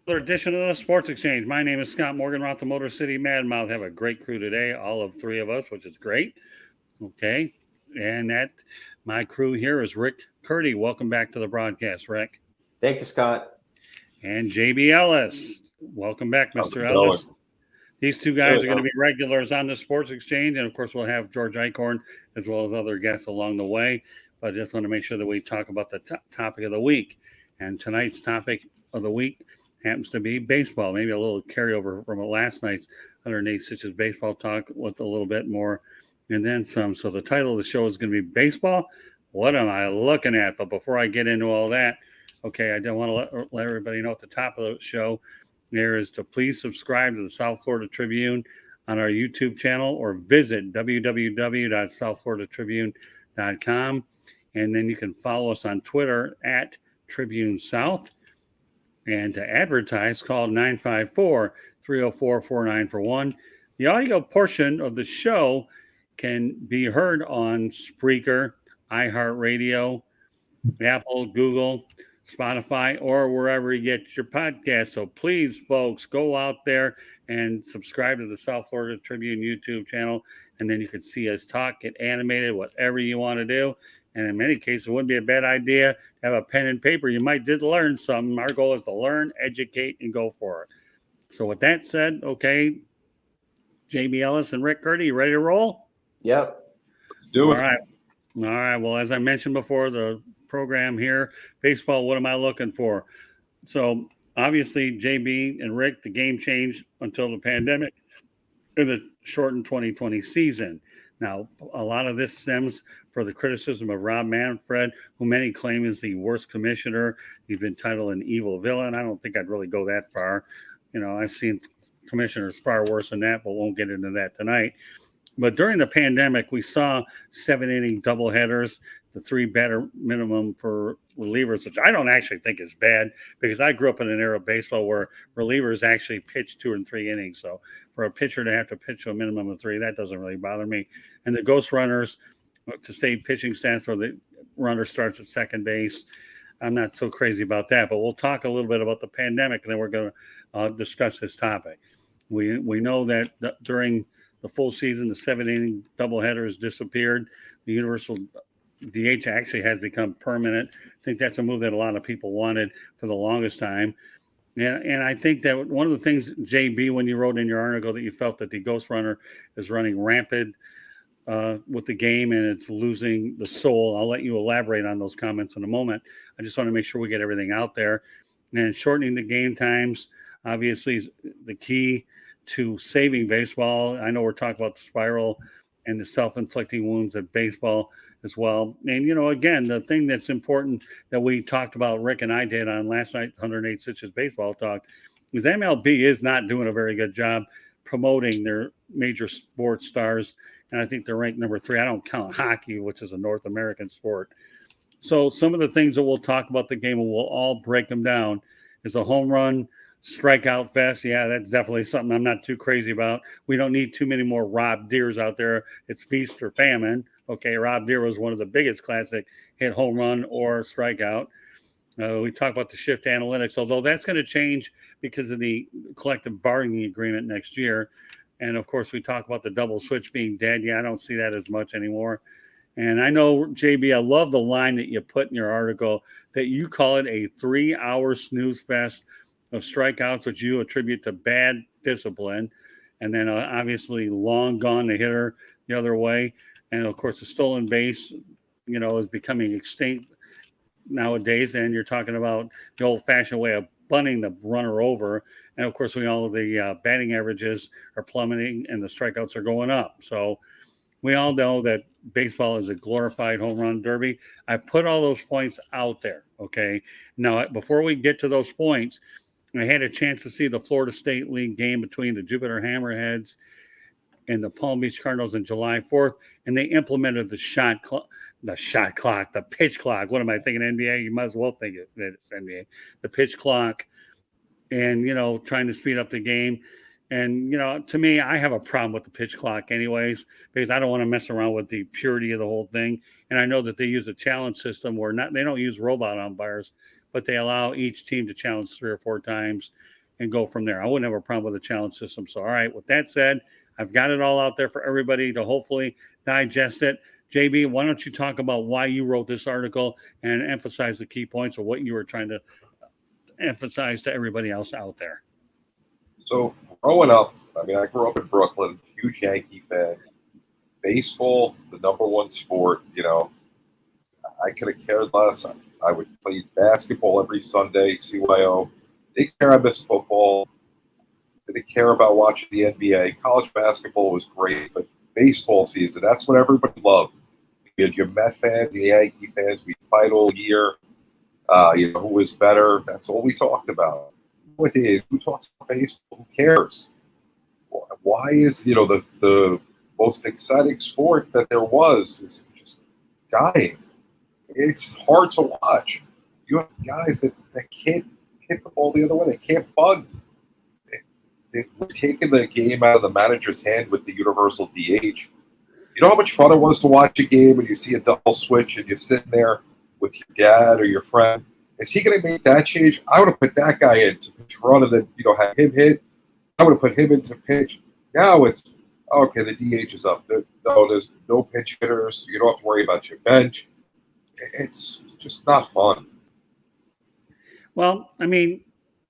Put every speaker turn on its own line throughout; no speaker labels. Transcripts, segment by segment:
Another edition of the Sports Exchange. My name is Scott Morganroth, the Motor City Madmouth. Have a great crew today, all of three of us, which is great. Okay, and that my crew here is Rick Curti. Welcome back to the broadcast, Rick.
Thank you, Scott.
And JB Ellis. Welcome back, Mr. Ellis. These two guys are going to be regulars on the Sports Exchange, and of course, we'll have George Eichhorn as well as other guests along the way. But I just want to make sure that we talk about the topic of the week. And tonight's topic of the week happens to be baseball. Maybe a little carryover from last night's 108 Stitches baseball talk with a little bit more and then some. So the title of the show is going to be Baseball. What am I looking at? But before I get into all that, okay, I don't want to let everybody know at the top of the show there is to please subscribe to the South Florida Tribune on our YouTube channel or visit www.southfloridatribune.com. And then you can follow us on Twitter at Tribune South. And to advertise, call 954-304-4941. The audio portion of the show can be heard on Spreaker, iHeartRadio, Apple, Google, Spotify, or wherever you get your podcast. So please, folks, go out there and subscribe to the South Florida Tribune YouTube channel, and then you can see us talk, get animated, whatever you want to do. And in many cases, it wouldn't be a bad idea to have a pen and paper. You might did learn something. Our goal is to learn, educate, and go for it. So with that said, okay, JB Ellis and Rick Curti, you ready to roll?
Yep.
Let's do it.
All right. All right. Well, as I mentioned before, the program here, baseball, what am I looking for? So obviously, JB and Rick, the game changed until the pandemic in the shortened 2020 season. Now, a lot of this stems for the criticism of Rob Manfred, who many claim is the worst commissioner. He's been titled an evil villain. I don't think I'd really go that far. You know, I've seen commissioners far worse than that, but won't get into that tonight. But during the pandemic, we saw 7-inning doubleheaders, the 3-batter minimum for relievers, which I don't actually think is bad because I grew up in an era of baseball where relievers actually pitched 2 and 3 innings. So for a pitcher to have to pitch to a minimum of 3, that doesn't really bother me. And the ghost runners to save pitching stats or the runner starts at second base, I'm not so crazy about that. But we'll talk a little bit about the pandemic, and then we're going to discuss this topic. We know that during the full season, the 7-inning doubleheaders disappeared. The universal DH actually has become permanent. I think that's a move that a lot of people wanted for the longest time. And I think that one of the things, JB, when you wrote in your article that you felt that the ghost runner is running rampant with the game and it's losing the soul. I'll let you elaborate on those comments in a moment. I just want to make sure we get everything out there. And shortening the game times, obviously, is the key to saving baseball. I know we're talking about the spiral and the self-inflicting wounds of baseball as well. And, you know, again, the thing that's important that we talked about, Rick and I did on last night, 108 Stitches Baseball Talk, is MLB is not doing a very good job promoting their major sports stars. And I think they're ranked number 3. I don't count hockey, which is a North American sport. So some of the things that we'll talk about the game, and we'll all break them down, is a home run strikeout fest. Yeah, that's definitely something I'm not too crazy about. We don't need too many more Rob Deers out there. It's feast or famine. Okay, Rob Deere was one of the biggest classic hit home run or strikeout. We talk about the shift analytics, although that's going to change because of the collective bargaining agreement next year. And, of course, we talk about the double switch being dead. Yeah, I don't see that as much anymore. And I know, JB, I love the line that you put in your article that you call it a 3-hour snooze fest of strikeouts, which you attribute to bad discipline. And then, obviously, long gone the hitter the other way. And, of course, the stolen base, you know, is becoming extinct nowadays. And you're talking about the old-fashioned way of bunting the runner over. And, of course, we all the batting averages are plummeting and the strikeouts are going up. So we all know that baseball is a glorified home run derby. I put all those points out there, okay? Now, before we get to those points, I had a chance to see the Florida State League game between the Jupiter Hammerheads and the Palm Beach Cardinals on July 4th, and they implemented the pitch clock. What am I thinking, NBA? You might as well think that it's NBA. The pitch clock and, you know, trying to speed up the game. And, you know, to me, I have a problem with the pitch clock anyways, because I don't want to mess around with the purity of the whole thing. And I know that they use a challenge system where they don't use robot umpires, but they allow each team to challenge 3 or 4 times and go from there. I wouldn't have a problem with the challenge system. So, all right, with that said, I've got it all out there for everybody to hopefully digest it. JB, why don't you talk about why you wrote this article and emphasize the key points of what you were trying to emphasize to everybody else out there?
So growing up, I mean, I grew up in Brooklyn, huge Yankee fan. Baseball, the number one sport, I could have cared less. I would play basketball every Sunday, CYO. Didn't care I missed football. Didn't care about watching the NBA. College basketball was great, but baseball season, that's what everybody loved. You had your Met fans, the Yankee fans, we fight all year. Who was better? That's all we talked about. Nowadays, who talks about baseball? Who cares? Why is the most exciting sport that there was is just dying? It's hard to watch. You have guys that can't hit the ball the other way. They can't bunt. They're taking the game out of the manager's hand with the universal DH. You know how much fun it was to watch a game and you see a double switch and you're sitting there with your dad or your friend. Is he going to make that change? I would have put that guy in to pitch run and then have him hit. I would have put him into pitch. Now it's okay. The DH is up. There's no pinch hitters. You don't have to worry about your bench. It's just not fun.
Well, I mean,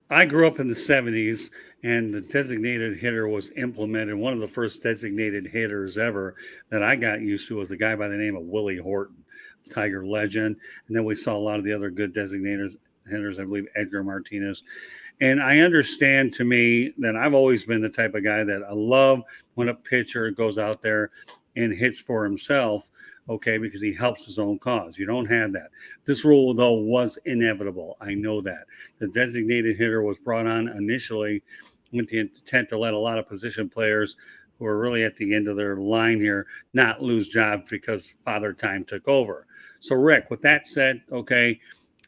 I grew up in the 70s, and the designated hitter was implemented. One of the first designated hitters ever that I got used to was a guy by the name of Willie Horton, Tiger legend. And then we saw a lot of the other good designated hitters, I believe Edgar Martinez. And I understand, to me, that I've always been the type of guy that I love when a pitcher goes out there and hits for himself, okay, because he helps his own cause. You don't have that. This rule, though, was inevitable. I know that. The designated hitter was brought on initially with the intent to let a lot of position players who are really at the end of their line here not lose jobs because Father Time took over. So, Rick, with that said, okay,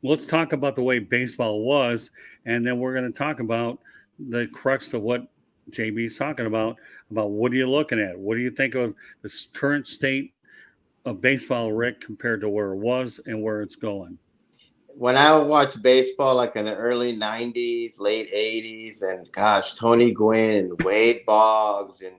let's talk about the way baseball was, and then we're going to talk about the crux of what JB's talking about what are you looking at? What do you think of the current state of baseball, Rick, compared to where it was and where it's going?
When I watched baseball, like in the early 90s, late 80s, and gosh, Tony Gwynn and Wade Boggs and,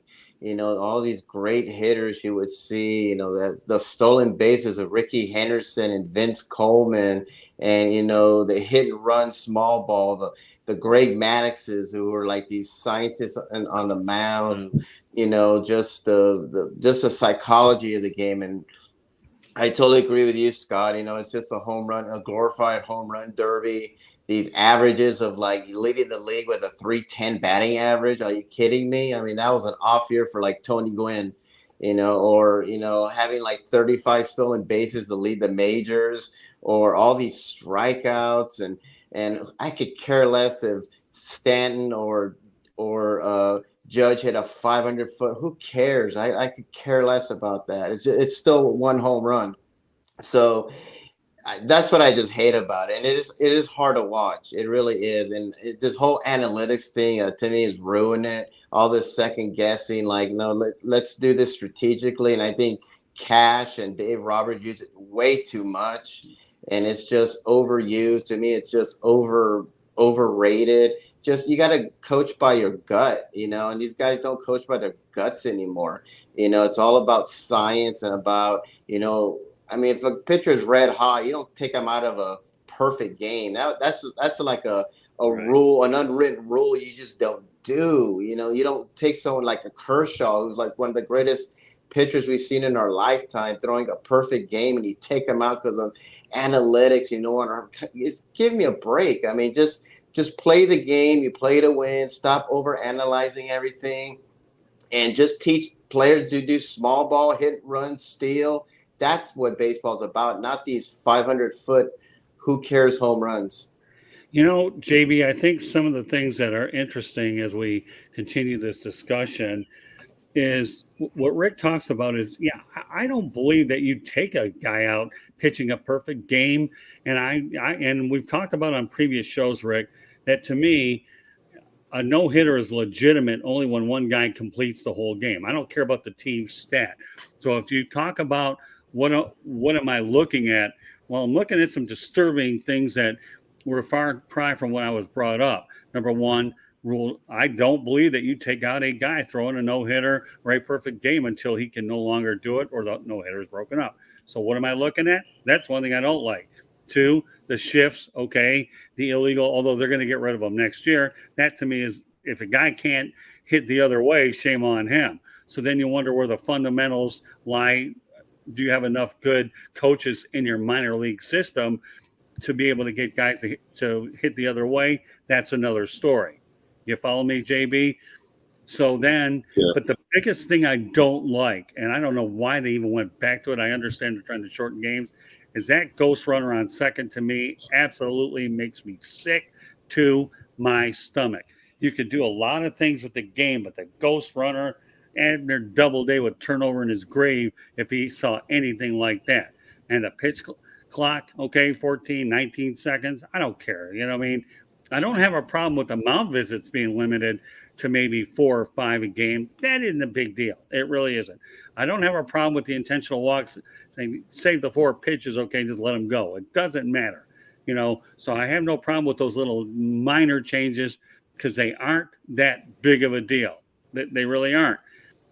all these great hitters you would see, the stolen bases of Ricky Henderson and Vince Coleman and, the hit and run small ball, the Greg Maddoxes who were like these scientists on the mound, just the psychology of the game. And I totally agree with you, Scott. It's just a glorified home run derby. These averages of like leading the league with a 310 batting average. Are you kidding me? I mean, that was an off year for like Tony Gwynn, or having like 35 stolen bases to lead the majors, or all these strikeouts. And I could care less if Stanton or Judge hit a 500-foot. Who cares? I could care less about that. It's still one home run. So that's what I just hate about it. And it is hard to watch. It really is. And this whole analytics thing, to me, is ruining it. All this second guessing, like, no, let's do this strategically. And I think Cash and Dave Roberts use it way too much. And it's just overused. To me, it's just overrated. Just you got to coach by your gut, and these guys don't coach by their guts anymore. It's all about science and about, if a pitcher is red hot, you don't take him out of a perfect game. That's like a right. Rule, an unwritten rule you just don't do. You don't take someone like a Kershaw, who's like one of the greatest pitchers we've seen in our lifetime, throwing a perfect game, and you take him out because of analytics, give me a break. I mean, just play the game. You play to win. Stop over analyzing everything, and just teach players to do small ball, hit, run, steal. That's what baseball's about, not these 500-foot who cares home runs.
JB, I think some of the things that are interesting as we continue this discussion is what Rick talks about is, I don't believe that you take a guy out pitching a perfect game. And and we've talked about on previous shows, Rick, that to me, a no-hitter is legitimate only when one guy completes the whole game. I don't care about the team stat. So if you talk about what am I looking at? Well, I'm looking at some disturbing things that we're a far cry from when I was brought up. Number one rule, I don't believe that you take out a guy throwing a no-hitter or a perfect game until he can no longer do it or the no-hitter is broken up. So what am I looking at? That's one thing I don't like. Two, the shifts, okay, the illegal, although they're going to get rid of them next year. That to me is, if a guy can't hit the other way, shame on him. So then you wonder where the fundamentals lie. Do you have enough good coaches in your minor league system to be able to get guys to hit the other way? That's another story. You follow me, JB? So then,
Yeah.
but the biggest thing I don't like, and I don't know why they even went back to it, I understand they're trying to shorten games, is that ghost runner on second to me absolutely makes me sick to my stomach. You could do a lot of things with the game, but the ghost runner, and their double day would turn over in his grave if he saw anything like that. And the pitch clock, okay, 14, 19 seconds, I don't care. You know what I mean? I don't have a problem with the mound visits being limited to maybe 4 or 5 a game. That isn't a big deal. It really isn't. I don't have a problem with the intentional walks saying save the 4 pitches, okay, just let them go. It doesn't matter. You know, so I have no problem with those little minor changes because they aren't that big of a deal. They really aren't.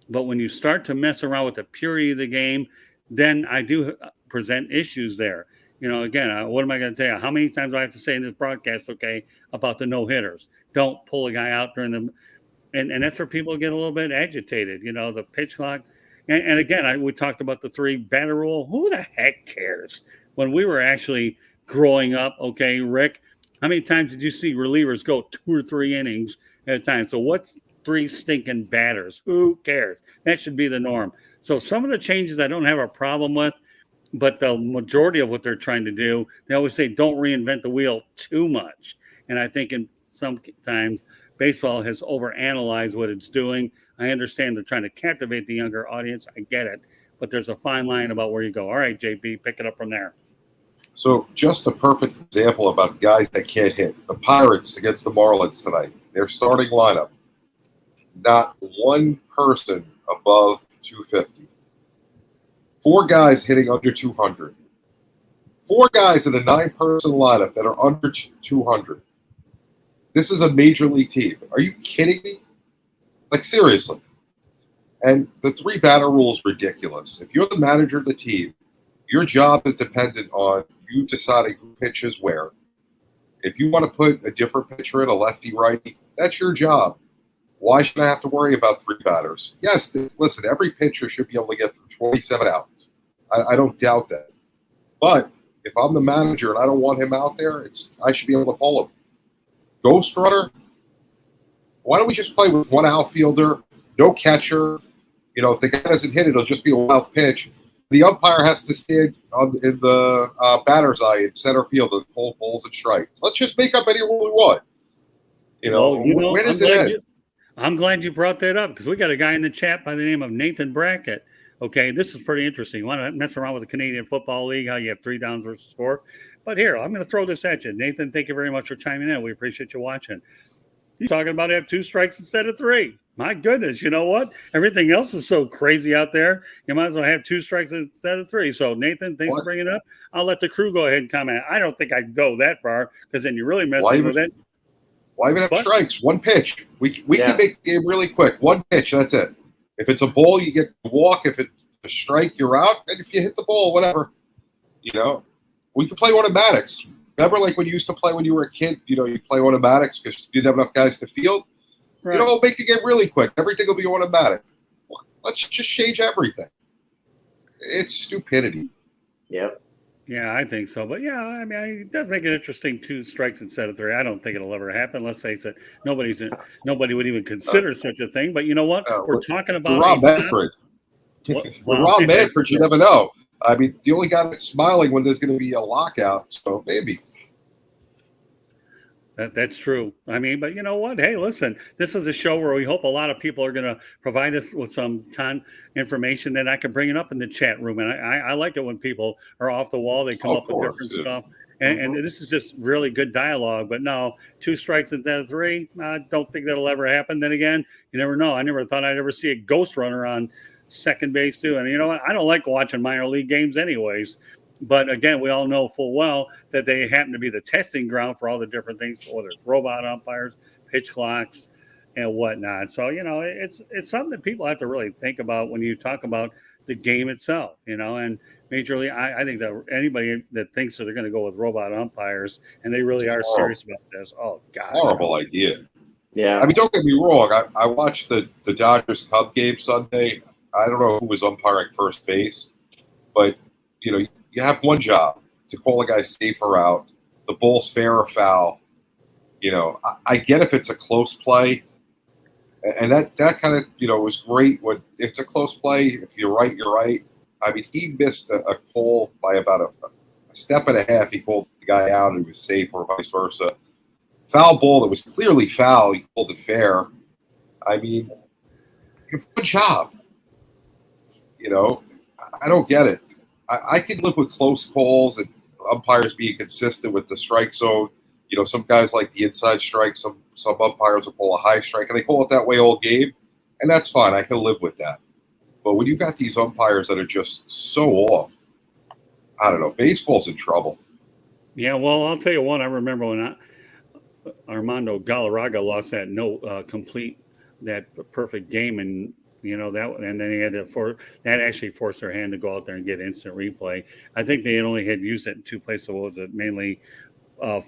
But when you start to mess around with the purity of the game, then I do present issues there. You know, again, what am I going to tell you? How many times do I have to say in this broadcast, okay, about the no-hitters? Don't pull a guy out during the – and that's where people get a little bit agitated, you know, the pitch clock. And again, we talked about the 3 batter rule. Who the heck cares? When we were actually growing up, okay, Rick, how many times did you see relievers go 2 or 3 innings at a time? So what's 3 stinking batters? Who cares? That should be the norm. So some of the changes I don't have a problem with, but the majority of what they're trying to do, they always say don't reinvent the wheel too much. And I think in sometimes baseball has overanalyzed what it's doing. I understand they're trying to captivate the younger audience. I get it. But there's a fine line about where you go. All right, JB, pick it up from there.
So just a perfect example about guys that can't hit. The Pirates against the Marlins tonight. Their starting lineup. Not one person above 250. 4 guys hitting under 200. 4 guys in a 9-person lineup that are under 200. This is a major league team. Are you kidding me? Like, seriously. And the 3 batter rule is ridiculous. If you're the manager of the team, your job is dependent on you deciding who pitches where. If you want to put a different pitcher in, a lefty, righty, that's your job. Why should I have to worry about 3 batters? Yes, listen, every pitcher should be able to get through 27 outs. I don't doubt that. But if I'm the manager and I don't want him out there, I should be able to pull him. Ghost runner? Why don't we just play with 1 outfielder, no catcher? You know, if the guy doesn't hit it, it'll just be a wild pitch. The umpire has to stand in the batter's eye in center field and pull balls and strikes. Let's just make up any rule we want. You know,
Well,
when does it end?
I'm glad you brought that up because we got a guy in the chat by the name of Nathan Brackett. Okay, this is pretty interesting. You want to mess around with the Canadian Football League, how you have 3 downs versus 4. But here, I'm going to throw this at you. Nathan, thank you very much for chiming in. We appreciate you watching. He's talking about have 2 strikes instead of 3. My goodness, you know what? Everything else is so crazy out there. You might as well have 2 strikes instead of 3. So, Nathan, thanks for bringing it up. I'll let the crew go ahead and comment. I don't think I'd go that far because then you're really messing with it.
Why even have strikes? 1 pitch. We can make the game really quick. 1 pitch, that's it. If it's a ball, you get the walk. If it's a strike, you're out. And if you hit the ball, whatever. You know, we can play automatics. Remember, like when you used to play when you were a kid, you know, you play automatics because you didn't have enough guys to field. Right. You know, make the game really quick. Everything will be automatic. Let's just change everything. It's stupidity.
Yep.
Yeah, I think so. But yeah, I mean, it does make it interesting 2 strikes instead of 3. I don't think it'll ever happen. Let's face it, nobody would even consider such a thing. But you know what? We're talking about
Rob Manfred. With Rob Manfred, you never know. I mean, the only guy that's smiling when there's going to be a lockout, so maybe.
That's true. I mean, but you know what? Hey, listen, this is a show where we hope a lot of people are going to provide us with some information that I can bring it up in the chat room. And I like it when people are off the wall. They come up with different stuff. And this is just really good dialogue. But no, 2 strikes instead of 3, I don't think that'll ever happen. Then again, you never know. I never thought I'd ever see a ghost runner on second base too. And you know what? I don't like watching minor league games anyways. But again, we all know full well that they happen to be the testing ground for all the different things, whether it's robot umpires, pitch clocks, and whatnot. So it's something that people have to really think about when you talk about the game itself. And Major League, I think that anybody that thinks that they're going to go with robot umpires and they really are serious about this, oh gosh,
horrible idea.
Yeah.
I mean, don't get me wrong. I watched the Dodgers Cub game Sunday. I don't know who was umpiring first base, but you have one job, to call a guy safe or out. The ball's fair or foul. I get if it's a close play, and that kind of was great when it's a close play. If you're right, you're right. I mean, he missed a call by about a step and a half. He called the guy out and he was safe, or vice versa. Foul ball that was clearly foul, he called it fair. I mean, good job. I don't get it. I can live with close calls and umpires being consistent with the strike zone. Some guys like the inside strike. Some umpires will call a high strike, and they call it that way all game, and that's fine. I can live with that. But when you got these umpires that are just so off, I don't know. Baseball's in trouble.
Yeah, well, I'll tell you what. I remember when Armando Galarraga lost that complete that perfect game, and and then he had that actually forced their hand to go out there and get instant replay. I think they only had used it in two places. What was it? Mainly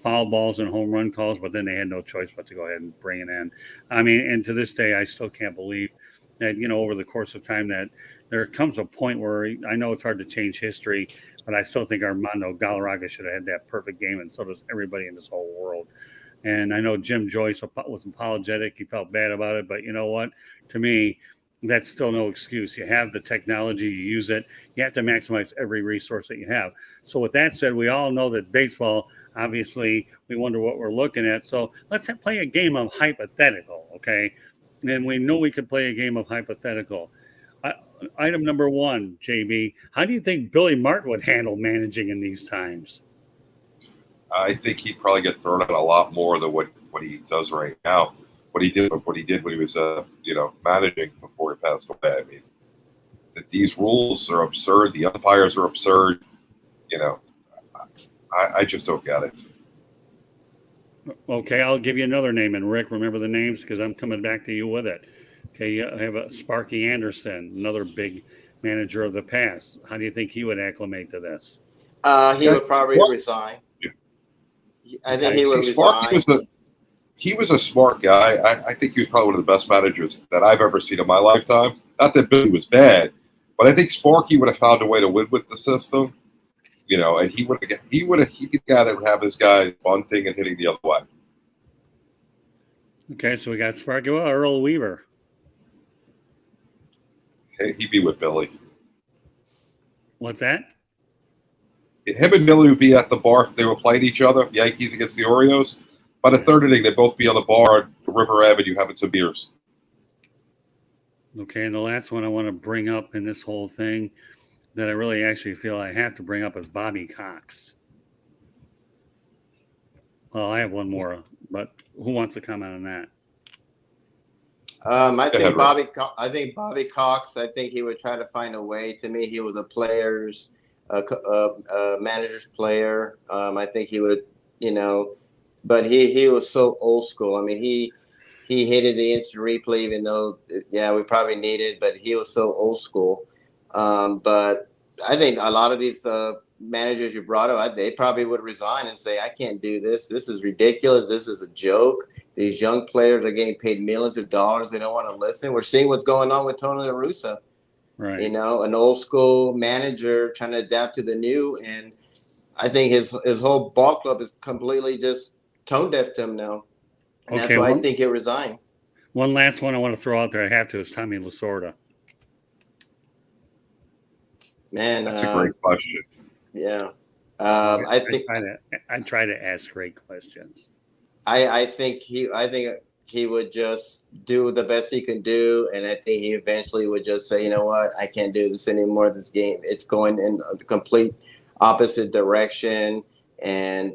foul balls and home run calls, but then they had no choice but to go ahead and bring it in. I mean, and to this day, I still can't believe that over the course of time that there comes a point where I know it's hard to change history, but I still think Armando Galarraga should have had that perfect game, and so does everybody in this whole world. And I know Jim Joyce was apologetic. He felt bad about it. But you know what? To me, that's still no excuse. You have the technology. You use it. You have to maximize every resource that you have. So with that said, we all know that baseball, obviously, we wonder what we're looking at. So let's play a game of hypothetical, okay? And we know we could play a game of hypothetical. Item number one, JB, how do you think BillyMartin would handle managing in these times?
I think he'd probably get thrown out a lot more than what he does right now. What he did when he was managing before he passed away. I mean, these rules are absurd. The umpires are absurd. I just don't get it.
Okay, I'll give you another name, and Rick, remember the names because I'm coming back to you with it. Okay, I have a Sparky Anderson, another big manager of the past. How do you think he would acclimate to this?
He would probably resign. I think he would resign.
He was a smart guy. I think he was probably one of the best managers that I've ever seen in my lifetime. Not that Billy was bad, but I think Sparky would have found a way to win with the system. And he could have his guy bunting and hitting the other way.
Okay, so we got Sparky. Well, Earl Weaver.
Hey, he'd be with Billy.
What's that?
Him and Billy would be at the bar. They were playing each other, Yankees against the Orioles. By the third inning, they'd both be on the bar at River Avenue having some beers.
Okay, and the last one I want to bring up in this whole thing that I really actually feel I have to bring up is Bobby Cox. Well, I have one more, but who wants to comment on that?
I think Bobby Cox. I think he would try to find a way. To me, he was a manager's player. I think he would, but he was so old school. I mean, he hated the instant replay, even though we probably needed, but he was so old school. But I think a lot of these managers you brought up, they probably would resign and say, I can't do this. This is ridiculous. This is a joke. These young players are getting paid millions of dollars. They don't want to listen. We're seeing what's going on with TonyLaRussa.
Right.
An old school manager trying to adapt to the new. And I think his whole ball club is completely just tone deaf to him now. And that's why I think he'll resign.
One last one I want to throw out there, I have to, is Tommy Lasorda.
Man, that's a great question.
Yeah.
I try to ask great questions.
I think he would just do the best he can do, and I think he eventually would just say, you know what, I can't do this anymore. This game, it's going in the complete opposite direction. And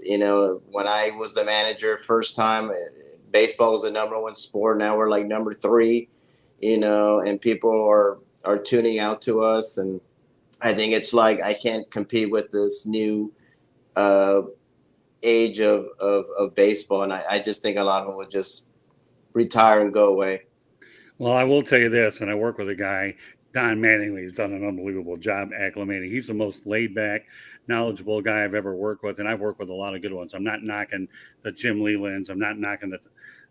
when I was the manager first time, baseball was the number one sport. Now we're like number 3, and people are tuning out to us. And I think it's like I can't compete with this new age of baseball, and I just think a lot of them would just retire and go away.
Well, I will tell you this, and I work with a guy, Don Mattingly. He's done an unbelievable job acclimating. He's the most laid back, knowledgeable guy I've ever worked with, and I've worked with a lot of good ones. I'm not knocking the Jim Lelands. I'm not knocking the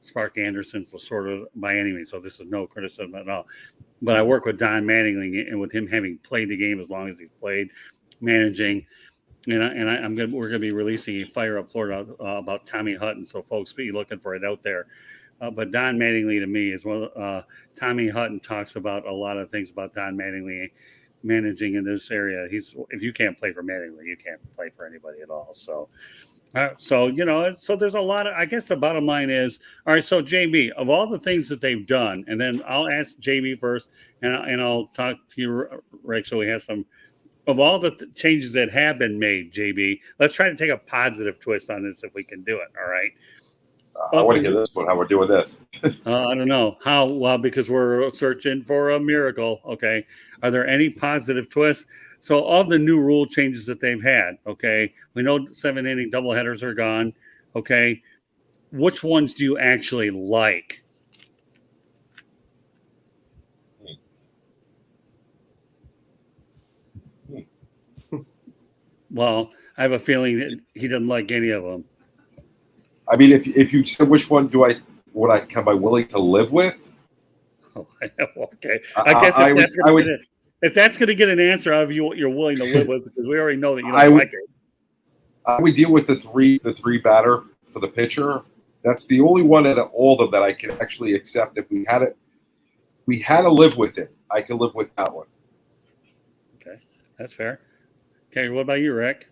Sparky Andersons, Lasorda by any means. So this is no criticism at all. But I work with Don Mattingly, and with him having played the game as long as he's played, managing. We're gonna be releasing a Fire Up Florida about Tommy Hutton, so folks be looking for it out there. But Don Mattingly to me is one. Tommy Hutton talks about a lot of things about Don Mattingly managing in this area. If you can't play for Mattingly, you can't play for anybody at all. So there's a lot of. I guess the bottom line is, all right. So JB, of all the things that they've done, and then I'll ask JB first, and I'll talk to you, Rick. So we have some. Of all the changes that have been made, JB, let's try to take a positive twist on this if we can do it. All right.
I want to hear this one. How we're doing this?
I don't know how well, because we're searching for a miracle. Okay, are there any positive twists? So all the new rule changes that they've had. Okay, we know 7-inning doubleheaders are gone. Okay, which ones do you actually like? Well, I have a feeling that he doesn't like any of them.
I mean, if you said which one am I willing to live with?
Oh, okay. I guess if that's going to get an answer out of you, what you're willing to live with, because we already know that you don't like it.
I would deal with the three batter for the pitcher. That's the only one out of all of them that I can actually accept. If we had to live with it, I can live with that one.
Okay, that's fair. Okay, what about you, Rick?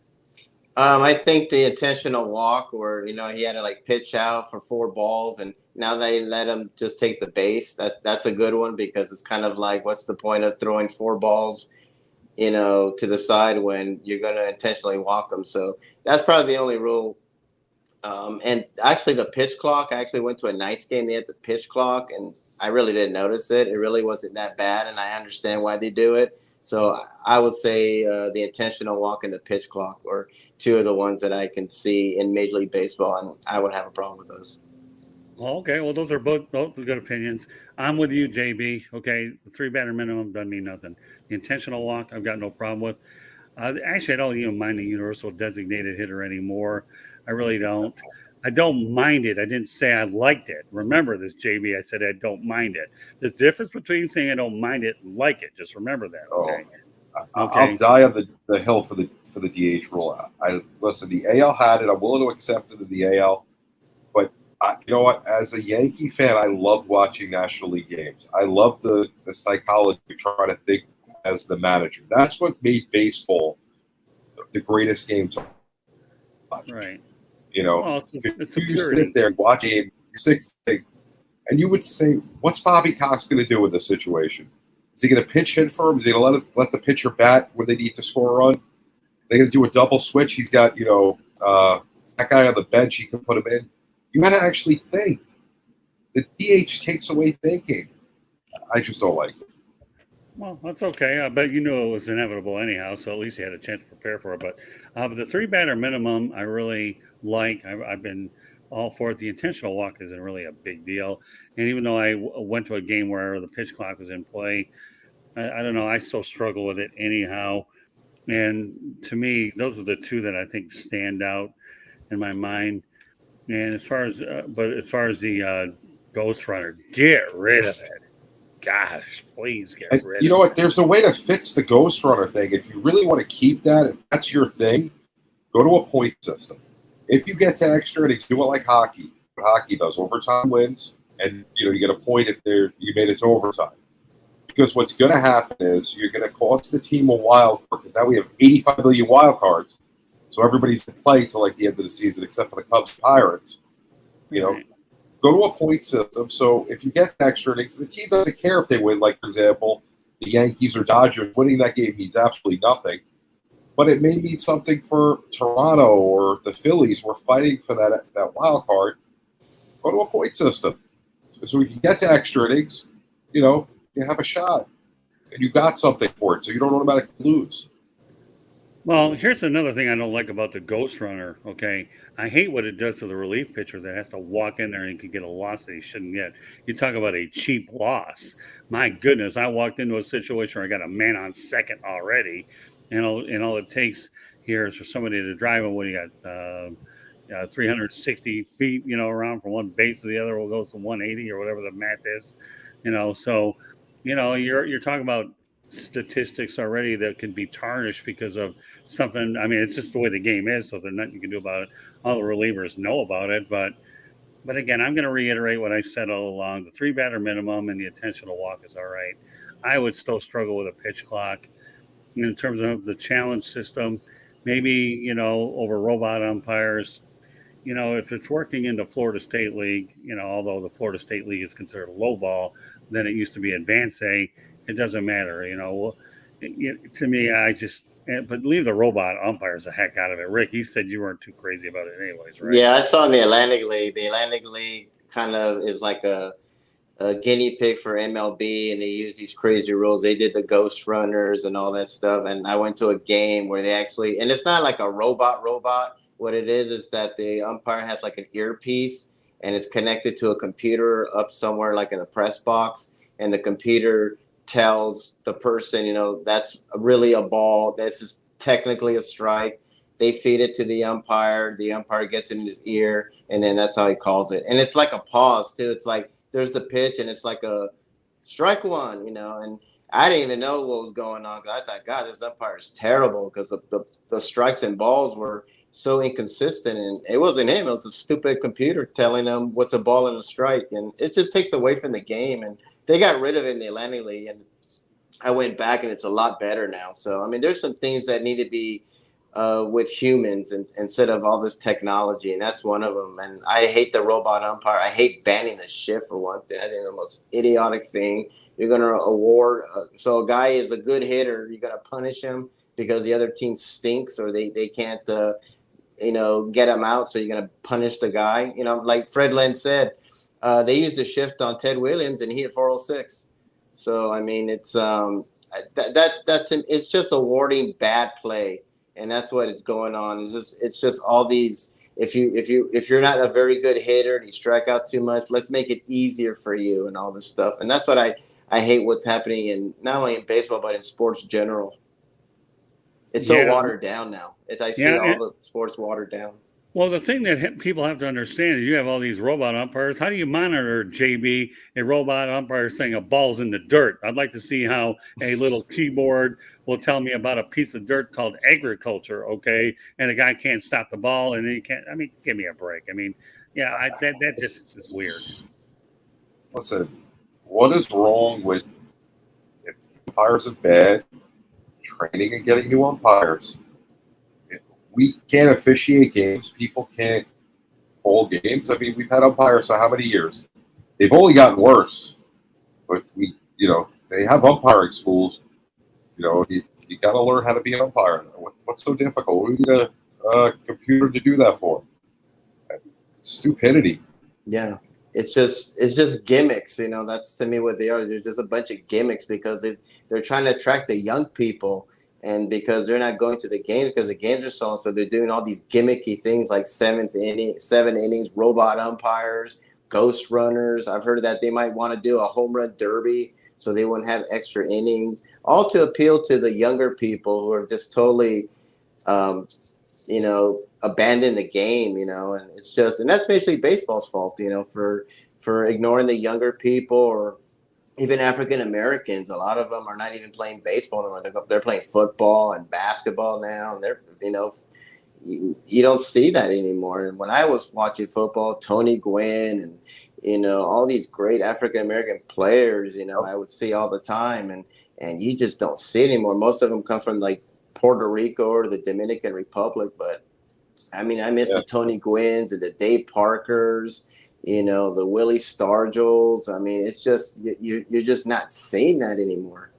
I think the intentional walk, where he had to pitch out for 4 balls, and now they let him just take the base. That's a good one, because it's kind of like, what's the point of throwing 4 balls, to the side when you're going to intentionally walk them? So that's probably the only rule. And actually, the pitch clock. I actually went to a Knights game. They had the pitch clock, and I really didn't notice it. It really wasn't that bad, and I understand why they do it. So I would say the intentional walk and the pitch clock are 2 of the ones that I can see in Major League Baseball, and I would have a problem with those.
Okay, well, those are both good opinions. I'm with you, JB. Okay, the 3-batter minimum doesn't mean nothing. The intentional walk, I've got no problem with. Actually, I don't even mind the universal designated hitter anymore. I really don't. I don't mind it. I didn't say I liked it. Remember this, JB. I said I don't mind it. There's a difference between saying I don't mind it and like it. Just remember that. Okay.
I'll die on the hill for the DH rule. Listen. The AL had it. I'm willing to accept it in the AL. But you know what? As a Yankee fan, I love watching National League games. I love the psychology of trying to think as the manager. That's what made baseball the greatest game to watch.
Right.
It's you sit there and watch game 6, and you would say, "What's Bobby Cox going to do in this situation? Is he going to pitch hit for him? Is he going to let the pitcher bat when they need to score a run? They're going to do a double switch. He's got that guy on the bench. He can put him in. You got to actually think. The DH takes away thinking. I just don't like it.
Well, that's okay. I bet it was inevitable anyhow, so at least you had a chance to prepare for it. But the 3-batter minimum, I really like. I've been all for it. The intentional walk isn't really a big deal. And even though I went to a game where the pitch clock was in play, I don't know. I still struggle with it anyhow. And to me, those are the 2 that I think stand out in my mind. And as far as the Ghost Runner, get rid of it. Gosh, please get rid of it.
You know what? There's a way to fix the Ghost Runner thing. If you really want to keep that, if that's your thing, go to a point system. If you get to extra innings, do it like hockey. What hockey does, overtime wins, and you get a point if you made it to overtime. Because what's going to happen is you're going to cost the team a wild card, because now we have 85 million wild cards, so everybody's to play till the end of the season, except for the Cubs and Pirates. Go to a point system. So if you get extra innings, the team doesn't care if they win. Like, for example, the Yankees or Dodgers, winning that game means absolutely nothing. But it may mean something for Toronto or the Phillies. We're fighting for that wild card. Go to a point system. So if you get to extra innings, you have a shot. And you got something for it, so you don't automatically lose.
Well, here's another thing I don't like about the ghost runner. Okay, I hate what it does to the relief pitcher that has to walk in there and can get a loss that he shouldn't get. You talk about a cheap loss. My goodness, I walked into a situation where I got a man on second already, and all it takes here is for somebody to drive him. What do you got? 360 feet, around from one base to the other. Will goes to 180 or whatever the math is, So, you're talking about statistics already that can be tarnished because of something. I mean, it's just the way the game is, so there's nothing you can do about it. All the relievers know about it, but again, I'm going to reiterate what I said all along: the three batter minimum and the intentional walk is all right. I would still struggle with a pitch clock in terms of the challenge system. Maybe over robot umpires. If it's working in the Florida State League, although the Florida State League is considered a low ball, then it used to be Advanced A. It doesn't matter, to me, but leave the robot umpires the heck out of it. Rick, you said you weren't too crazy about it anyways, right?
Yeah, I saw in the Atlantic League. The Atlantic League kind of is like a guinea pig for MLB, and they use these crazy rules. They did the ghost runners and all that stuff. And I went to a game where they actually, and it's not like a robot. What it is that the umpire has like an earpiece and it's connected to a computer up somewhere like in the press box, and the computer tells the person, that's really a ball. This is technically a strike. They feed it to the umpire. The umpire gets it in his ear, and then that's how he calls it. And it's like a pause too. It's like there's the pitch, and it's like a strike one, and I didn't even know what was going on. I thought, God, this umpire is terrible because the strikes and balls were so inconsistent, and it wasn't him. It was a stupid computer telling him what's a ball and a strike, and it just takes away from the game. And they got rid of it in the Atlantic League, and I went back, and it's a lot better now. So, I mean, there's some things that need to be with humans instead of all this technology, and that's one of them. And I hate the robot umpire. I hate banning the shift for one thing. I think the most idiotic thing. You're going to award so a guy is a good hitter, you're going to punish him because the other team stinks or they can't get him out, so you're going to punish the guy. Like Fred Lynn said, they used a shift on Ted Williams and he hit 406. So I mean, it's it's just awarding bad play, and that's what is going on. It's just all these. If you're not a very good hitter and you strike out too much, let's make it easier for you and all this stuff. And that's what I hate what's happening in not only in baseball but in sports general. It's so watered down now. I see all the sports watered down.
Well, the thing that people have to understand is you have all these robot umpires. How do you monitor, JB, a robot umpire saying a ball's in the dirt? I'd like to see how a little keyboard will tell me about a piece of dirt called agriculture, okay? And a guy can't stop the ball, and he can't. I mean, give me a break. I mean, that just is weird.
Listen, what is wrong with if umpires are bad, training and getting new umpires? We can't officiate games. People can't call games. I mean, we've had umpires for how many years? They've only gotten worse. But they have umpiring schools. You got to learn how to be an umpire. What's so difficult? We need a computer to do that for. Stupidity.
Yeah, it's just gimmicks. That's to me what they are. They're just a bunch of gimmicks because they're trying to attract the young people. And because they're not going to the games because the games are so they're doing all these gimmicky things like 7 innings, robot umpires, ghost runners. I've heard that they might want to do a home run derby so they wouldn't have extra innings, all to appeal to the younger people who are just totally, abandon the game, and it's just, and that's basically baseball's fault, for ignoring the younger people or even African Americans. A lot of them are not even playing baseball anymore. They're playing football and basketball now, and they're you don't see that anymore. And when I was watching football, Tony Gwynn and all these great African American players, I would see all the time, and you just don't see it anymore. Most of them come from like Puerto Rico or the Dominican Republic, but I mean, I miss the Tony Gwynns and the Dave Parkers. The Willie Stargels. I mean, it's just you're just not seeing that anymore.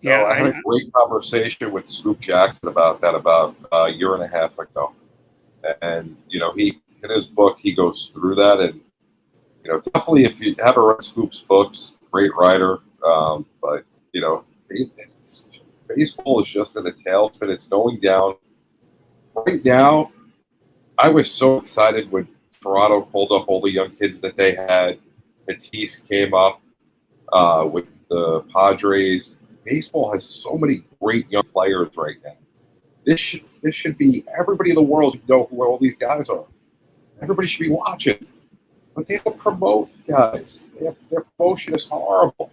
Yeah, I had a great conversation with Scoop Jackson about that about a year and a half ago, and he in his book he goes through that, and definitely if you haven't read Scoop's books, great writer, but Baseball is just in a tailspin. It's going down. Right now, I was so excited when Toronto pulled up all the young kids that they had. Tatis came up with the Padres. Baseball has so many great young players right now. This should be everybody in the world should know who all these guys are. Everybody should be watching, but they don't promote guys. Their promotion is horrible.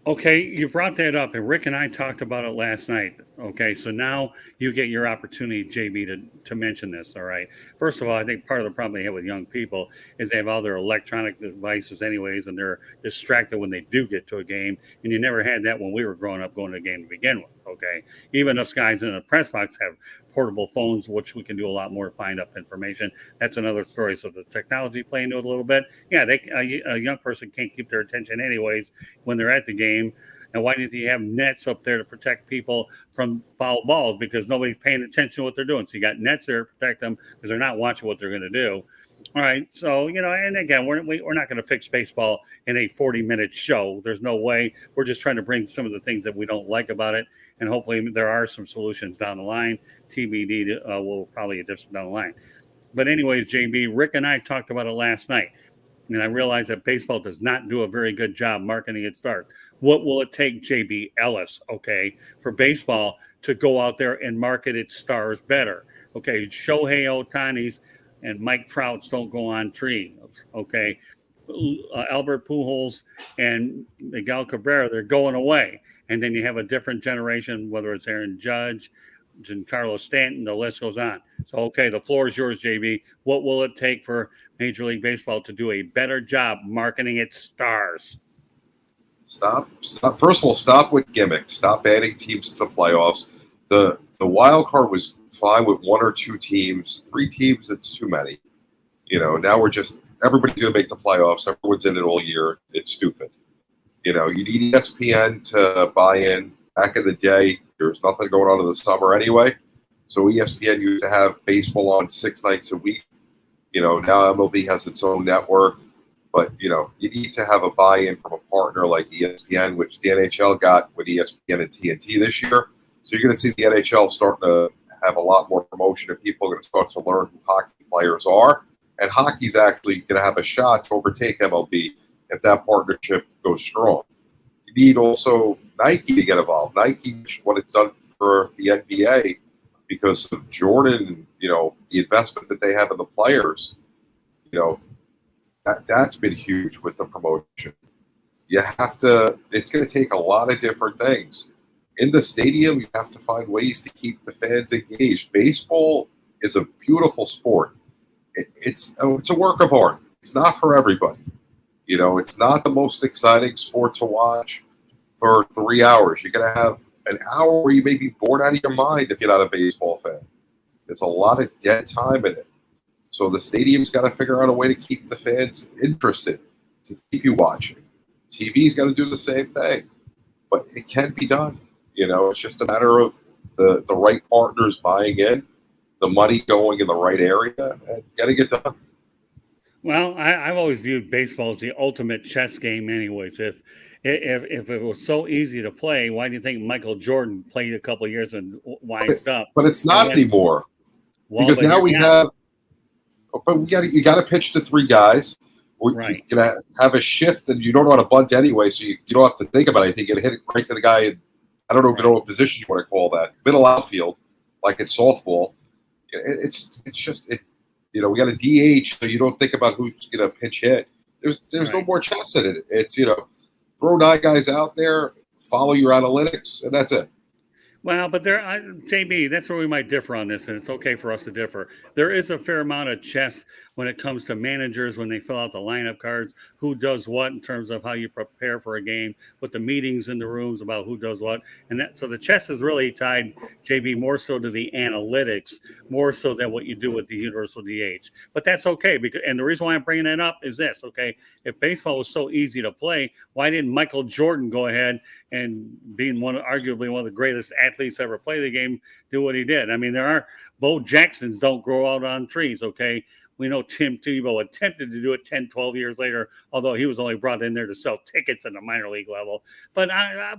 Okay, you brought that up, and Rick and I talked about it last night. Okay, so now you get your opportunity, JB, to mention this. All right. First of all, I think part of the problem they have with young people is they have all their electronic devices, anyways, and they're distracted when they do get to a game. And you never had that when we were growing up going to a game to begin with. Okay, even us guys in the press box have portable phones, which we can do a lot more to find up information. That's another story. So does technology play into it a little bit? Yeah, a young person can't keep their attention anyways when they're at the game. And why didn't you have nets up there to protect people from foul balls? Because nobody's paying attention to what they're doing. So you got nets there to protect them because they're not watching what they're going to do. All right. So, and again, we're not going to fix baseball in a 40-minute show. There's no way. We're just trying to bring some of the things that we don't like about it. And hopefully there are some solutions down the line. TBD will probably adjust down the line. But anyways, JB, Rick and I talked about it last night. And I realized that baseball does not do a very good job marketing its stars. What will it take, JB Ellis, okay, for baseball to go out there and market its stars better? Okay, Shohei Ohtani's and Mike Trout's don't go on trees, okay? Albert Pujols and Miguel Cabrera, they're going away. And then you have a different generation, whether it's Aaron Judge, Giancarlo Stanton, the list goes on. So, okay, the floor is yours, JB. What will it take for Major League Baseball to do a better job marketing its stars?
Stop. First of all, stop with gimmicks. Stop adding teams to the playoffs. The wild card was fine with one or two teams. 3 teams, it's too many. Now everybody's going to make the playoffs. Everyone's in it all year. It's stupid. You need ESPN to buy in. Back in the day, there was nothing going on in the summer anyway. So ESPN used to have baseball on 6 nights a week. Now MLB has its own network. But, you need to have a buy-in from a partner like ESPN, which the NHL got with ESPN and TNT this year. So you're going to see the NHL starting to have a lot more promotion, and people are going to start to learn who hockey players are. And hockey's actually going to have a shot to overtake MLB if that partnership goes strong. You need also Nike to get involved. Nike, what it's done for the NBA because of Jordan, the investment that they have in the players, that's been huge with the promotion. It's going to take a lot of different things. In the stadium, you have to find ways to keep the fans engaged. Baseball is a beautiful sport. It's a work of art. It's not for everybody. It's not the most exciting sport to watch for 3 hours. You're going to have an hour where you may be bored out of your mind if you're not a baseball fan. There's a lot of dead time in it. So the stadium's got to figure out a way to keep the fans interested, to keep you watching. TV's got to do the same thing. But it can be done. It's just a matter of the right partners buying in, the money going in the right area, and getting it done.
Well, I've always viewed baseball as the ultimate chess game anyways. If it was so easy to play, why do you think Michael Jordan played a couple of years and wised up?
But it's not anymore. Because now we have – but you got to pitch to 3 guys.
Right.
You're going to have a shift, and you don't know how to bunt anyway, so you don't have to think about anything. You're going to hit it right to the guy in, I don't know what position you want to call that, middle outfield, like it's softball. It's just we got a DH, so you don't think about who's going to pitch hit. There's no more chess in it. It's throw 9 guys out there, follow your analytics, and that's it.
Well, but JB, that's where we might differ on this, and it's okay for us to differ. There is a fair amount of chess when it comes to managers when they fill out the lineup cards, who does what in terms of how you prepare for a game, with the meetings in the rooms about who does what, and so the chess is really tied, JB, more so to the analytics, more so than what you do with the universal DH. But that's okay, and the reason why I'm bringing that up is this, okay? If baseball was so easy to play, why didn't Michael Jordan go ahead and being arguably one of the greatest athletes ever play the game, do what he did? I mean, Bo Jacksons don't grow out on trees, okay? We know Tim Tebow attempted to do it 10, 12 years later, although he was only brought in there to sell tickets at the minor league level. But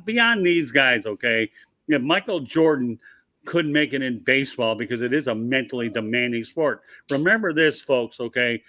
beyond these guys, okay, if Michael Jordan couldn't make it in baseball because it is a mentally demanding sport. Remember this, folks, okay?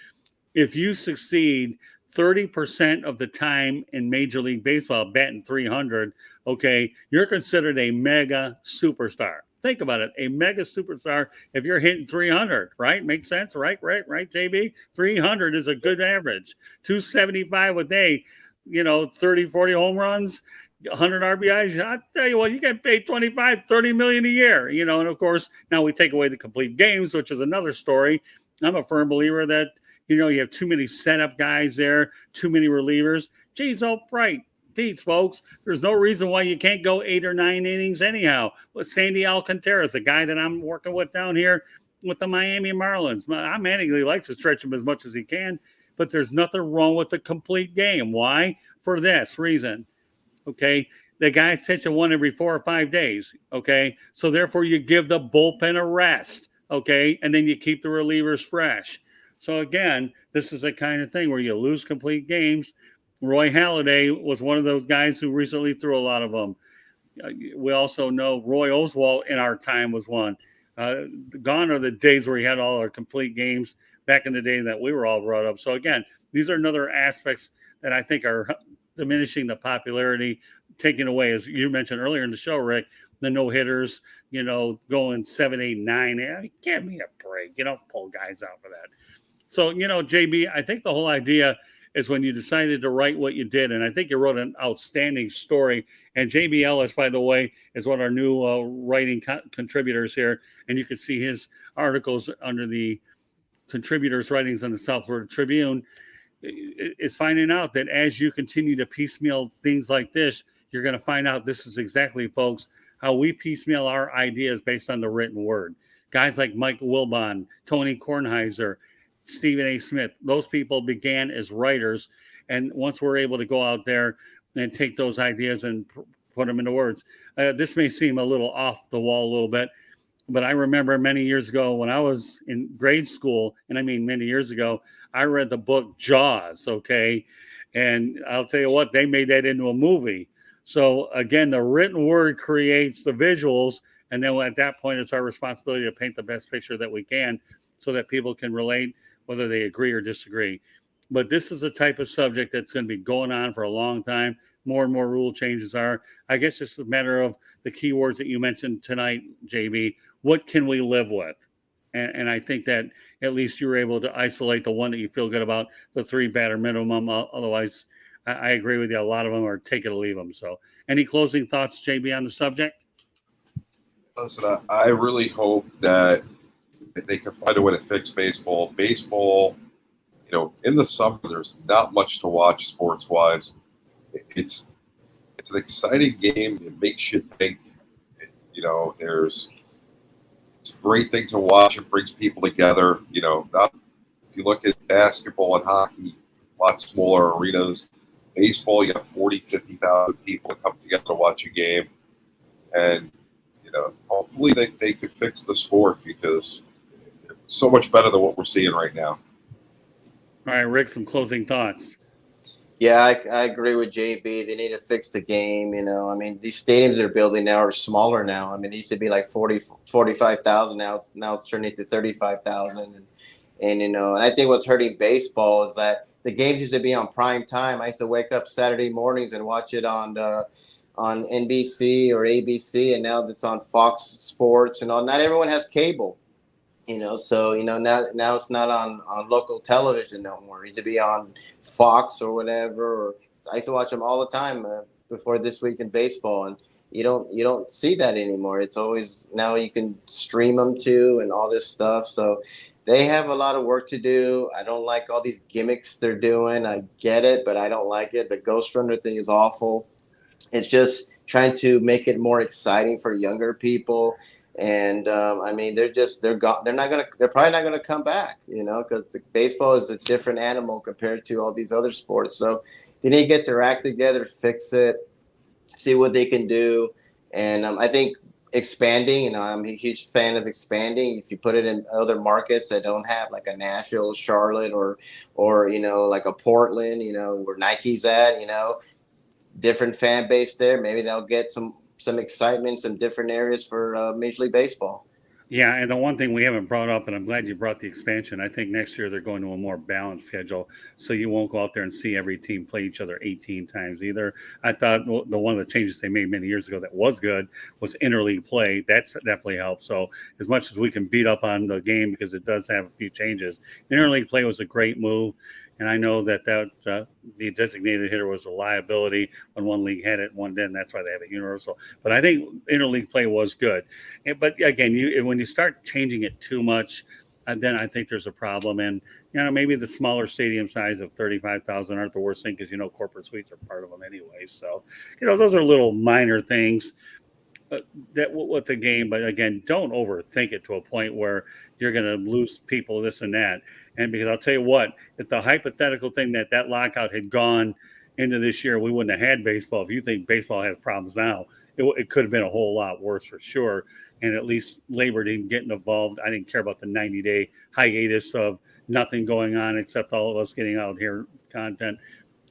If you succeed 30% of the time in Major League Baseball, batting 300, okay, you're considered a mega superstar. Think about it, a mega superstar if you're hitting 300, right? Makes sense, right, JB? 300 is a good average. 275 a day, 30, 40 home runs, 100 RBIs. I tell you what, you get paid 25, 30 million a year, and of course, now we take away the complete games, which is another story. I'm a firm believer that you have too many setup guys there, too many relievers. Geez, oh, right. Peace, folks. There's no reason why you can't go 8 or 9 innings anyhow. With Sandy Alcantara, the guy that I'm working with down here with the Miami Marlins. He likes to stretch him as much as he can, but there's nothing wrong with the complete game. Why? For this reason. Okay. The guy's pitching one every 4 or 5 days. Okay. So therefore you give the bullpen a rest. Okay. And then you keep the relievers fresh. So again, this is the kind of thing where you lose complete games. Roy Halladay was one of those guys who recently threw a lot of them. We also know Roy Oswalt in our time was one. Gone are the days where he had all our complete games back in the day that we were all brought up. So again, these are another aspects that I think are diminishing the popularity, taking away, as you mentioned earlier in the show, Rick, the no-hitters, going 7, 8, 9. Give me a break. You don't pull guys out for that. So, JB, I think the whole idea is when you decided to write what you did, and I think you wrote an outstanding story. And JB Ellis, by the way, is one of our new writing contributors here, and you can see his articles under the contributors' writings on the South Florida Tribune. Is finding out that as you continue to piecemeal things like this, you're going to find out this is exactly, folks, how we piecemeal our ideas based on the written word. Guys like Mike Wilbon, Tony Kornheiser, Stephen A. Smith, those people began as writers. And once we're able to go out there and take those ideas and put them into words, this may seem a little off the wall a little bit, but I remember many years ago when I was in grade school, and I mean many years ago, I read the book Jaws, okay? And I'll tell you what, they made that into a movie. So again, the written word creates the visuals, and then at that point, it's our responsibility to paint the best picture that we can so that people can relate, whether they agree or disagree. But this is a type of subject that's going to be going on for a long time. More and more rule changes are. I guess it's a matter of the keywords that you mentioned tonight, JB. What can we live with? And I think that at least you were able to isolate the one that you feel good about, the 3 batter minimum. Otherwise, I agree with you. A lot of them are take it or leave them. So any closing thoughts, JB, on the subject?
Listen, I really hope that they can find a way to fix baseball. Baseball, in the summer, there's not much to watch sports-wise. It's an exciting game. It makes you think. It's a great thing to watch. It brings people together. If you look at basketball and hockey, a lot smaller arenas. Baseball, you have 40, 50,000 people that come together to watch a game. And, hopefully they could fix the sport because it's so much better than what we're seeing right now.
All right, Rick, some closing thoughts.
Yeah, I agree with JB. They need to fix the game. These stadiums they're building now are smaller now. They used to be like 45,000 now. Now it's turning to 35,000. And I think what's hurting baseball is that the games used to be on prime time. I used to wake up Saturday mornings and watch it on NBC or ABC, and now it's on Fox Sports and all. Not everyone has cable. So now it's not on local television no more. It used to be on Fox or whatever. Or I used to watch them all the time before This Week in Baseball, and you don't see that anymore. It's always now you can stream them too and all this stuff. So they have a lot of work to do. I don't like all these gimmicks they're doing. I get it, but I don't like it. The Ghost Runner thing is awful. It's just trying to make it more exciting for younger people. And they're probably not gonna come back, because the baseball is a different animal compared to all these other sports. So they need to get their act together, fix it, see what they can do. And I think expanding, I'm a huge fan of expanding. If you put it in other markets that don't have like a Nashville, Charlotte, or like a Portland, where Nike's at, different fan base there, maybe they'll get some some excitement, some different areas for Major League Baseball.
Yeah, and the one thing we haven't brought up, and I'm glad you brought the expansion, I think next year they're going to a more balanced schedule, so you won't go out there and see every team play each other 18 times either. I thought the one of the changes they made many years ago that was good was interleague play. That's definitely helped. So as much as we can beat up on the game because it does have a few changes, interleague play was a great move. And I know that the designated hitter was a liability when one league had it, one didn't. That's why they have it universal. But I think interleague play was good. But again, when you start changing it too much, then I think there's a problem. And maybe the smaller stadium size of 35,000 aren't the worst thing because corporate suites are part of them anyway. So those are little minor things that with the game. But again, don't overthink it to a point where you're going to lose people, this and that. And because I'll tell you what, if the hypothetical thing that lockout had gone into this year, we wouldn't have had baseball. If you think baseball has problems now, it could have been a whole lot worse for sure. And at least labor didn't get involved. I didn't care about the 90-day hiatus of nothing going on except all of us getting out here content.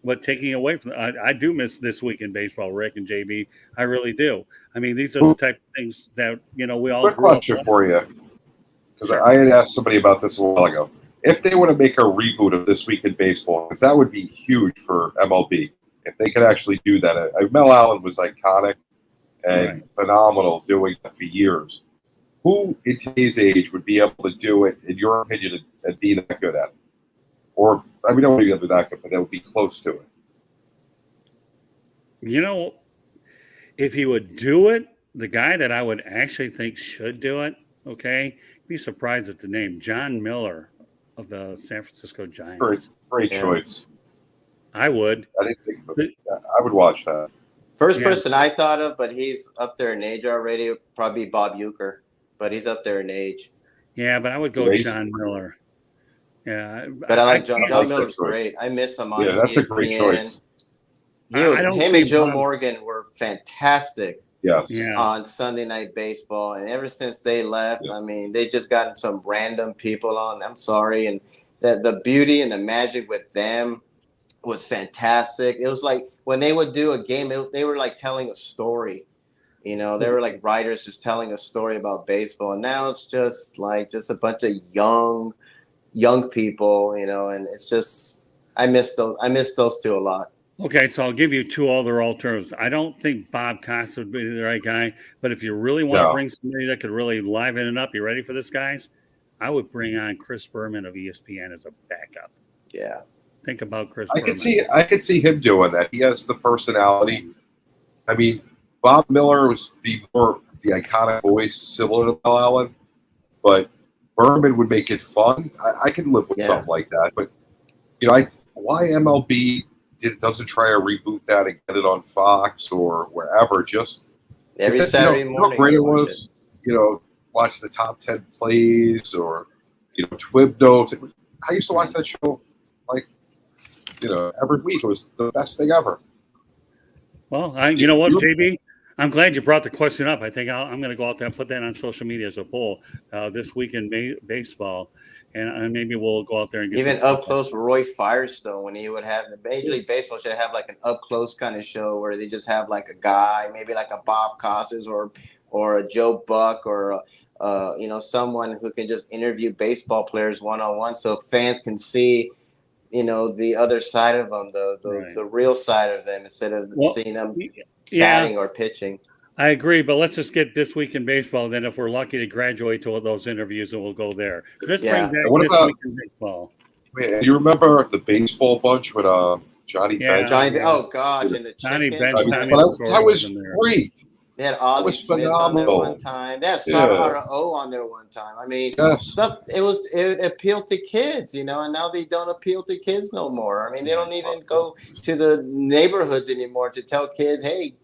But taking away from I do miss this week in baseball, Rick and JB. I really do. I mean, these are the type of things that, we all
Quick
grew up
question
with.
for you, because
Sure.
I had asked somebody about this a while ago. If they want to make a reboot of This Week in Baseball, because that would be huge for MLB, if they could actually do that. Mel Allen was iconic and phenomenal doing it for years. Who in today's age would be able to do it, in your opinion, and be that good at it? Or, I mean, I don't want to be that good, but that would be close to it.
If he would do it, the guy that I would actually think should do it, okay, be surprised at the name, John Miller of the San Francisco Giants.
Great choice.
I would.
I didn't think of it. I would watch that.
First person I thought of, but he's up there in age already, probably Bob Uecker, but he's up there in age.
Yeah, but I would go John Miller. Yeah.
But I like John Miller's great. I miss him on
that's
ESPN.
a great choice.
Him and Joe Morgan were fantastic.
Yes.
Yeah.
On Sunday Night Baseball, and ever since they left, I mean, they just gotten some random people on. I'm sorry, and the beauty and the magic with them was fantastic. It was like when they would do a game, they were like telling a story. They were like writers just telling a story about baseball. And now it's just a bunch of young people, and it's just I miss those two a lot.
Okay, so I'll give you two other alternatives. I don't think Bob Costa would be the right guy, but if you really want to bring somebody that could really liven it up, you ready for this, guys? I would bring on Chris Berman of ESPN as a backup.
Yeah.
Think about Chris
I
Berman.
I could see him doing that. He has the personality. I mean, Bob Miller was the iconic voice, similar to Mel Allen, but Berman would make it fun. I can live with something like that. But why MLB doesn't try to reboot that and get it on Fox or wherever? Just
every Saturday morning.
How great it was. Watch the top 10 plays or Twib notes. I used to watch that show every week. It was the best thing ever.
Well, you know what, JB? I'm glad you brought the question up. I think I'm going to go out there and put that on social media as a poll this week in baseball. And maybe we'll go out there and get
even up close with Roy Firestone when he would have the Major League Baseball should have like an up close kind of show where they just have like a guy, maybe like a Bob Costas or a Joe Buck or someone who can just interview baseball players one-on-one so fans can see the other side of them, the real side of them instead of seeing them batting or pitching.
I agree, but let's just get This Week in Baseball. Then, if we're lucky to graduate to those interviews, and we'll go there. Let's bring back This Week in Baseball.
Man, you remember the baseball bunch with Johnny Bench?
Oh gosh, and the
Johnny
chicken.
Bench.
That was great.
They had Ozzie Smith on there one time. They had Sara O on there one time. I mean, it appealed to kids, and now they don't appeal to kids no more. I mean, they don't even go to the neighborhoods anymore to tell kids, hey,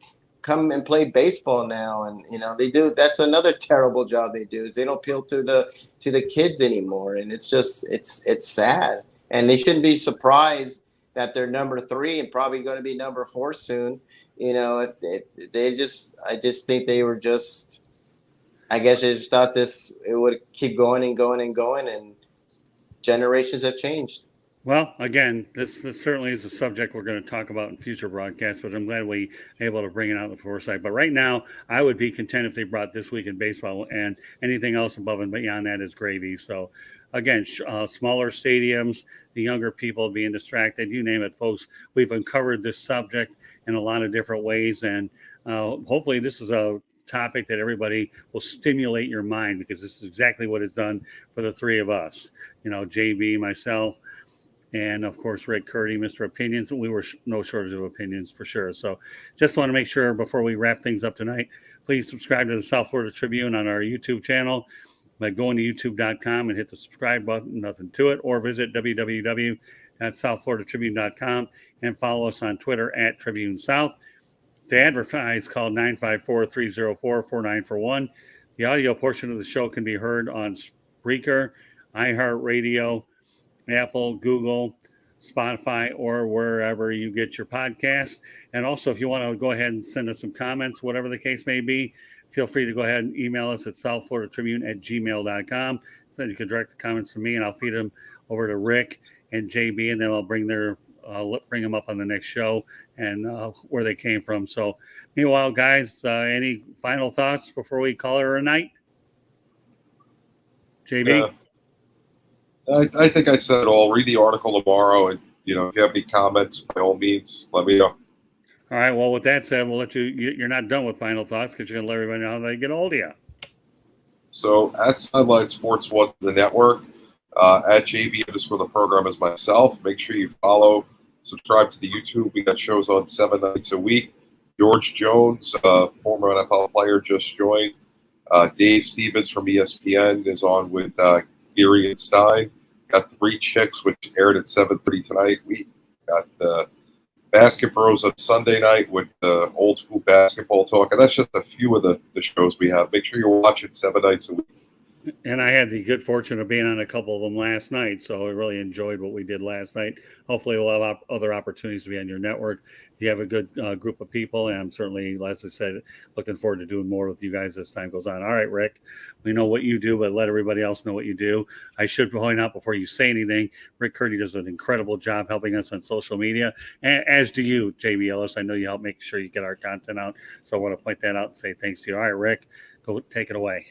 come and play baseball now. And they do. That's another terrible job they do, is they don't appeal to the kids anymore. And it's just it's sad. And they shouldn't be surprised that they're number 3 and probably going to be number 4 soon. I just think they were just, I guess they just thought it would keep going and going and going, and generations have changed.
Well, again, this certainly is a subject we're going to talk about in future broadcasts, but I'm glad we able to bring it out in the foresight. But right now, I would be content if they brought This Week in Baseball, and anything else above and beyond that is gravy. So, again, smaller stadiums, the younger people being distracted, you name it, folks. We've uncovered this subject in a lot of different ways, and hopefully, this is a topic that everybody will stimulate your mind, because this is exactly what it's done for the three of us. You know, JB, myself, and of course Rick Curti, Mr. Opinions. We were no shortage of opinions for sure. So just want to make sure before we wrap things up tonight, please subscribe to the South Florida Tribune on our YouTube channel by going to youtube.com and hit the subscribe button, nothing to it, or visit www.southfloridatribune.com and follow us on Twitter at Tribune South. To advertise, call 954-304-4941. The audio portion of the show can be heard on Spreaker, iHeartRadio, Apple, Google, Spotify, or wherever you get your podcasts. And also, if you want to go ahead and send us some comments, whatever the case may be, feel free to go ahead and email us at southfloridatribune@gmail.com. So you can direct the comments to me, and I'll feed them over to Rick and JB, and then I'll bring them up on the next show and where they came from. So, meanwhile, guys, any final thoughts before we call it a night? JB?
I think I said it all. Read the article tomorrow, and if you have any comments, by all means, let me know.
All right. Well, with that said, we'll let you. You're not done with final thoughts, because you're gonna let everybody know how they get a hold of you.
So at Sideline Sports One, the network, at JB Ellis for the program is myself. Make sure you follow, subscribe to the YouTube. We got shows on 7 nights a week. George Jones, former NFL player, just joined. Dave Stevens from ESPN is on with Geary and Stein. Got 3 Chicks, which aired at 7:30 tonight. We got the Basket Bros on Sunday night with the old school basketball talk. And that's just a few of the shows we have. Make sure you're watching 7 nights a week.
And I had the good fortune of being on a couple of them last night, so I really enjoyed what we did last night. Hopefully we'll have other opportunities to be on your network. You have a good group of people, and I'm certainly, as I said, looking forward to doing more with you guys as time goes on. All right, Rick, we know what you do, but let everybody else know what you do. I should point out before you say anything, Rick Curti does an incredible job helping us on social media, and as do you, JB Ellis. I know you help make sure you get our content out, so I want to point that out and say thanks to you. All right, Rick, go take it away.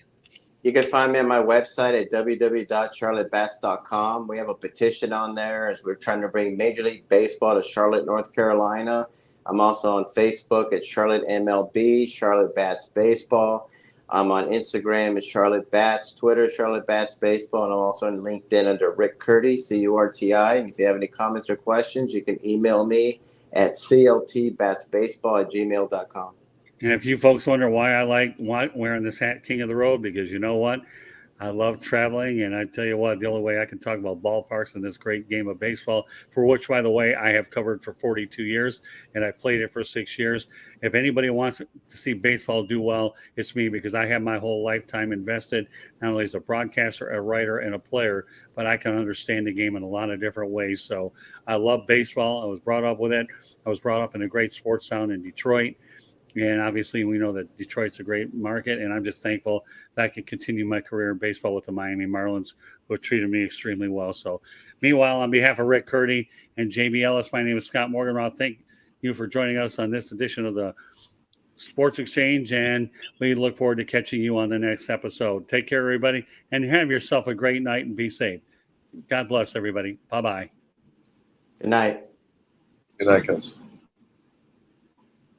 You can find me on my website at www.charlottebats.com. We have a petition on there as we're trying to bring Major League Baseball to Charlotte, North Carolina. I'm also on Facebook at Charlotte MLB, Charlotte Bats Baseball. I'm on Instagram at Charlotte Bats, Twitter, Charlotte Bats Baseball, and I'm also on LinkedIn under Rick Curti, Curti. And if you have any comments or questions, you can email me at cltbatsbaseball@gmail.com.
And if you folks wonder why I like wearing this hat, King of the Road, because you know what? I love traveling, and I tell you what, the only way I can talk about ballparks and this great game of baseball, for which, by the way, I have covered for 42 years, and I played it for 6 years. If anybody wants to see baseball do well, it's me, because I have my whole lifetime invested, not only as a broadcaster, a writer, and a player, but I can understand the game in a lot of different ways. So I love baseball. I was brought up with it. I was brought up in a great sports town in Detroit. And obviously, we know that Detroit's a great market, and I'm just thankful that I can continue my career in baseball with the Miami Marlins, who have treated me extremely well. So, meanwhile, on behalf of Rick Curti and JB Ellis, my name is Scott Morganroth. Thank you for joining us on this edition of the Sports Exchange, and we look forward to catching you on the next episode. Take care, everybody, and have yourself a great night and be safe. God bless everybody. Bye-bye.
Good night.
Good night, guys.